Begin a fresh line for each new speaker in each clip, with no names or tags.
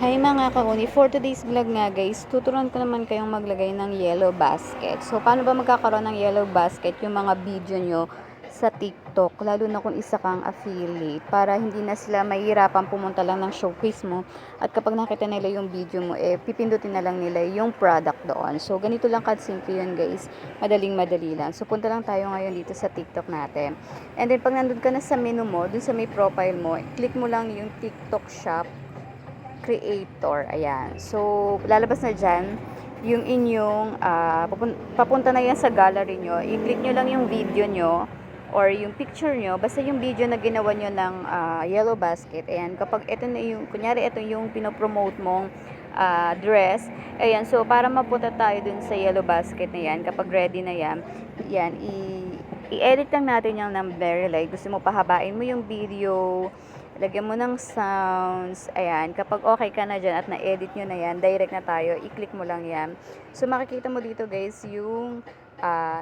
Hi mga kauni, for today's vlog nga guys, tuturuan ko naman kayong maglagay ng yellow basket. So paano ba magkakaroon ng yellow basket yung mga video nyo sa TikTok, lalo na kung isa kang affiliate, para hindi na sila mahihirapan pumunta lang ng showcase mo at kapag nakita nila yung video mo, pipindutin na lang nila yung product doon. So ganito lang simple yun guys, madali lang. So punta lang tayo ngayon dito sa TikTok natin. And then pag nandun ka na sa menu mo, dun sa may profile mo, click mo lang yung TikTok shop creator. Ayan. So, lalabas na dyan yung inyong, papunta na yan sa gallery nyo. I-click nyo lang yung video nyo or yung picture nyo. Basta yung video na ginawa nyo ng yellow basket. Ayan. Kapag ito na yung, kunyari ito yung pinopromote mong dress. Ayan. So, para mapunta tayo dun sa yellow basket na yan, kapag ready na yan, yan, i-edit lang natin yung number. Like, gusto mo pahabain mo yung video, lagyan mo ng sounds, ayan, kapag okay ka na dyan at na-edit nyo na yan, direct na tayo, i-click mo lang yan. So, makikita mo dito guys, yung,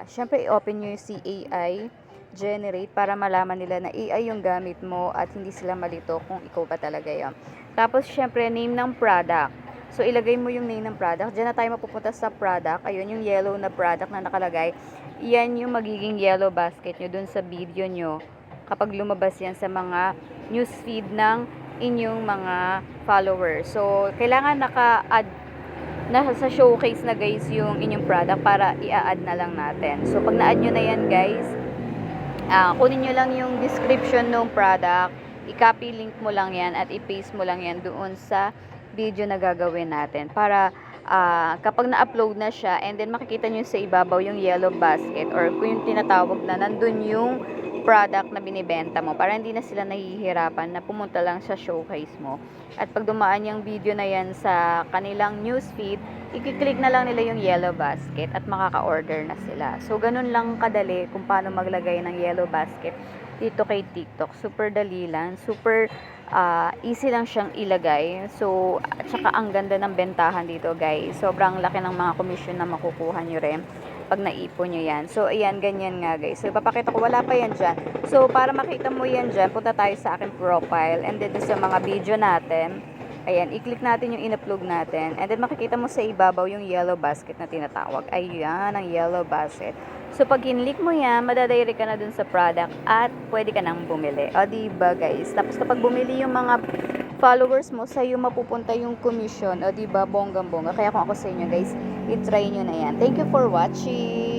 syempre, i-open nyo yung CAI generate para malaman nila na AI yung gamit mo at hindi sila malito kung ikaw ba talaga yun. Tapos, syempre, name ng product. So, ilagay mo yung name ng product. Diyan na tayo mapupunta sa product. Ayun, yung yellow na product na nakalagay. Yan yung magiging yellow basket nyo dun sa video nyo kapag lumabas yan sa mga newsfeed ng inyong mga followers. So, kailangan naka-add na sa showcase na guys yung inyong product para i-add na lang natin. So, pag na-add nyo na yan guys, kunin nyo lang yung description ng product, i-copy link mo lang yan at i-paste mo lang yan doon sa video na gagawin natin para kapag na-upload na siya and then makikita nyo sa ibabaw yung yellow basket or kung yung tinatawag na nandun yung product na binibenta mo para hindi na sila nahihirapan na pumunta lang sa showcase mo. At pag dumaan yung video na yan sa kanilang newsfeed, i-click na lang nila yung yellow basket at makaka-order na sila. So, ganun lang kadali kung paano maglagay ng yellow basket dito kay TikTok. Super dali lang, super easy lang siyang ilagay. So, at saka ang ganda ng bentahan dito guys. Sobrang laki ng mga commission na makukuha nyo rin pag naipon nyo yan. So, ayan, ganyan nga guys. So, ipapakita ko, wala pa yan dyan. So, para makita mo yan dyan, punta tayo sa aking profile. And then, sa mga video natin, ayan, i-click natin yung in-upload natin. And then, makikita mo sa ibabaw yung yellow basket na tinatawag. Ayan, ang yellow basket. So, pag kinlik mo yan, madadirect ka na dun sa product at pwede ka nang bumili. O, diba guys? Tapos, kapag bumili yung mga followers mo, sa'yo mapupunta yung commission. O, diba? Bonggang-bongga. Kaya kung ako sa inyo guys, i-try nyo na yan. Thank you for watching!